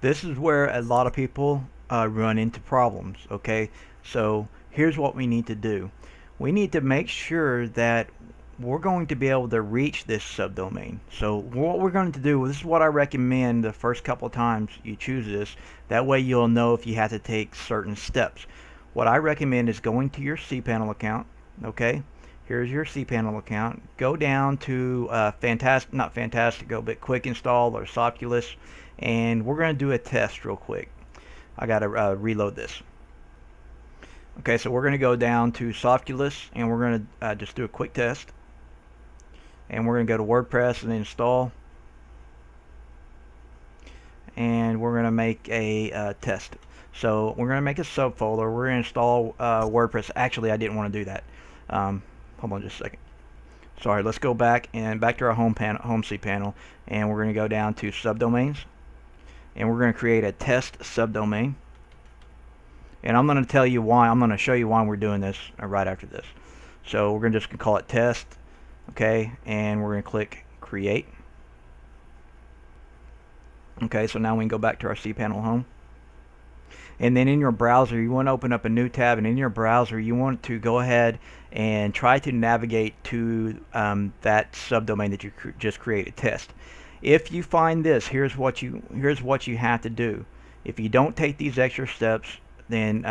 This is where a lot of people run into problems. Okay, so here's what we need to do. We need to make sure that we're going to be able to reach this subdomain. So what we're going to do, this is what I recommend the first couple of times you choose this. That way you'll know if you have to take certain steps. What I recommend is going to your cPanel account. Okay, here's your cPanel account. Go down to not Fantastico, but Quick Install or Soculus, and we're going to do a test real quick. I got to reload this. Okay, so we're going to go down to Soculus, and we're going to just do a quick test. And we're going to go to WordPress and install. And we're going to make a test. So we're going to make a subfolder. We're going to install WordPress. Actually, I didn't want to do that. Hold on just a second. Sorry, let's go back to our home cPanel, and we're going to go down to subdomains, and we're going to create a test subdomain. And I'm going to tell you why. I'm going to show you why we're doing this right after this. So we're going to just call it test, okay, and we're going to click create. Okay, so now we can go back to our cPanel home. And then in your browser, you want to open up a new tab, and in your browser, you want to go ahead and try to navigate to that subdomain that you just created, test. If you find this, here's what you have to do. If you don't take these extra steps, then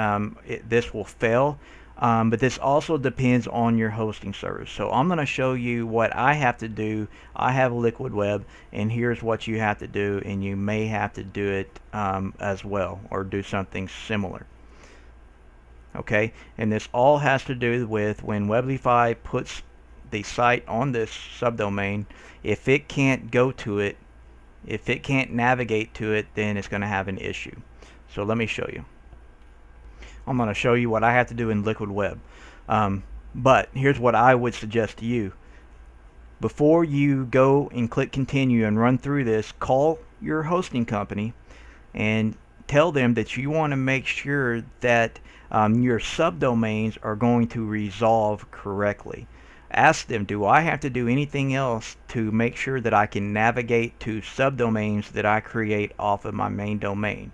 this will fail. But this also depends on your hosting service. So I'm going to show you what I have to do. I have Liquid Web, and here's what you have to do, and you may have to do it as well, or do something similar. Okay, and this all has to do with when Weblify puts the site on this subdomain. If it can't go to it, if it can't navigate to it, then it's going to have an issue. So let me show you. I'm going to show you what I have to do in Liquid Web. But here's what I would suggest to you. Before you go and click continue and run through this, call your hosting company and tell them that you want to make sure that your subdomains are going to resolve correctly. Ask them, do I have to do anything else to make sure that I can navigate to subdomains that I create off of my main domain?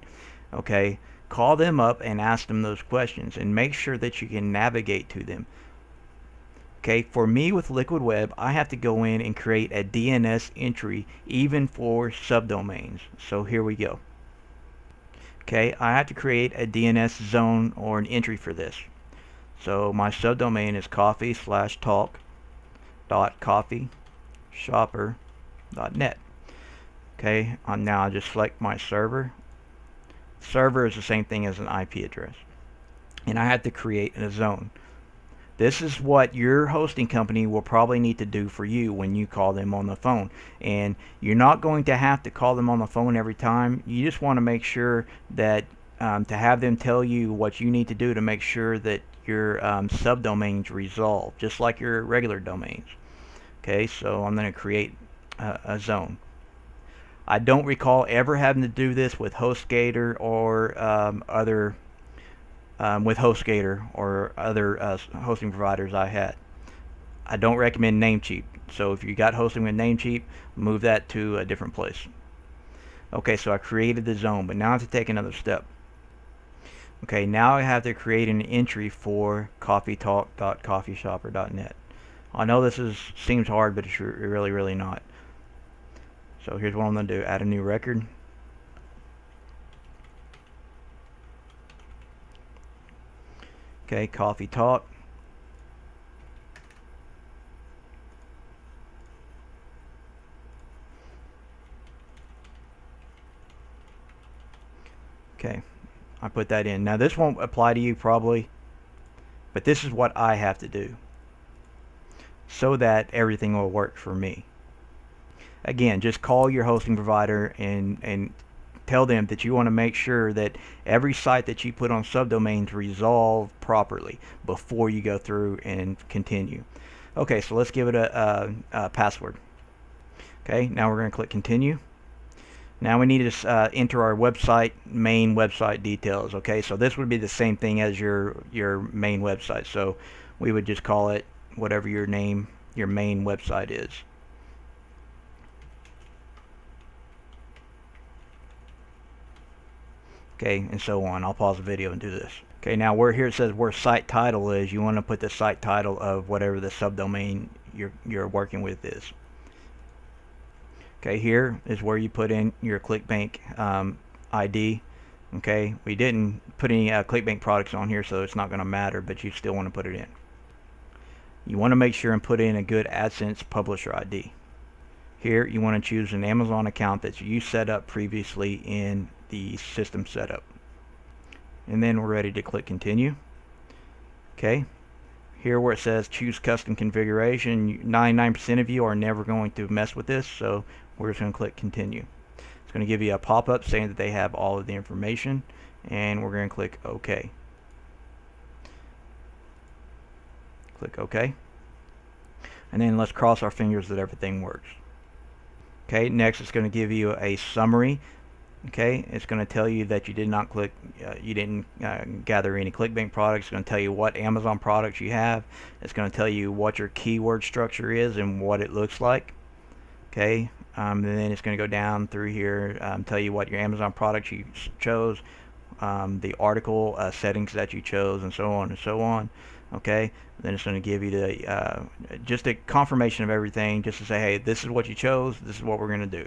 Okay, call them up and ask them those questions and make sure that you can navigate to them. Okay, for me with Liquid Web, I have to go in and create a DNS entry even for subdomains. So here we go. Okay, I have to create a DNS zone or an entry for this. So my subdomain is coffee/talk.coffeeshopper.net. Okay, now I just select my server. Server is the same thing as an IP address. And I have to create a zone. This is what your hosting company will probably need to do for you when you call them on the phone. And you're not going to have to call them on the phone every time. You just want to make sure that to have them tell you what you need to do to make sure that your subdomains resolve, just like your regular domains. Okay, so I'm going to create a zone. I don't recall ever having to do this with HostGator or other hosting providers I had. I don't recommend Namecheap. So if you got hosting with Namecheap, move that to a different place. Okay, so I created the zone, but now I have to take another step. Okay, now I have to create an entry for coffeetalk.coffeeshopper.net. I know this seems hard, but it's really not. So here's what I'm going to do. Add a new record. Okay, Coffee Talk. Okay, I put that in. Now this won't apply to you probably, but this is what I have to do so that everything will work for me. Again, just call your hosting provider and tell them that you want to make sure that every site that you put on subdomains resolve properly before you go through and continue. Okay, so let's give it a password. Okay, now we're going to click continue. Now we need to enter our main website details. Okay, so this would be the same thing as your main website. So we would just call it whatever your main website is. Okay, and so on. I'll pause the video and do this. Okay, now where here it says where site title is, you want to put the site title of whatever the subdomain you're working with is. Okay, here is where you put in your ClickBank ID. Okay, we didn't put any ClickBank products on here, so it's not going to matter, but you still want to put it in. You want to make sure and put in a good AdSense publisher ID. Here you want to choose an Amazon account that you set up previously in the system setup. And then we're ready to click continue. Okay, here where it says choose custom configuration, 99% of you are never going to mess with this, so we're just going to click continue. It's going to give you a pop-up saying that they have all of the information, and we're going to click OK. Click OK. And then let's cross our fingers that everything works. Okay, next it's going to give you a summary. Okay, it's going to tell you that you did not gather any ClickBank products. It's going to tell you what Amazon products you have. It's going to tell you what your keyword structure is and what it looks like. Okay, and then it's going to go down through here, tell you what your Amazon products you chose, the article settings that you chose, and so on and so on. Okay, then it's going to give you the just a confirmation of everything, just to say, hey, this is what you chose, this is what we're going to do.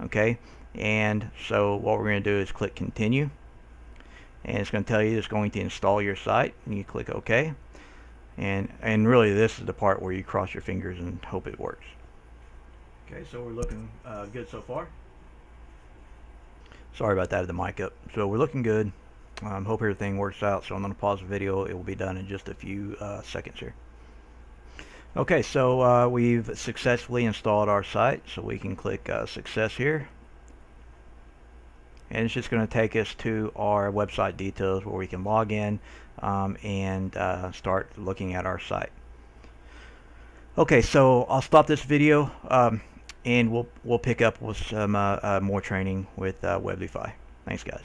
Okay, and so what we're going to do is click continue, and it's going to tell you it's going to install your site, and you click OK. And really this is the part where you cross your fingers and hope it works. Okay, so we're looking good so far. Sorry about that, the mic up. So we're looking good. Hope everything works out. So I'm going to pause the video. It will be done in just a few seconds here. Okay, so we've successfully installed our site. So we can click success here. And it's just going to take us to our website details where we can log in and start looking at our site. Okay, so I'll stop this video and we'll pick up with some more training with Weblify. Thanks, guys.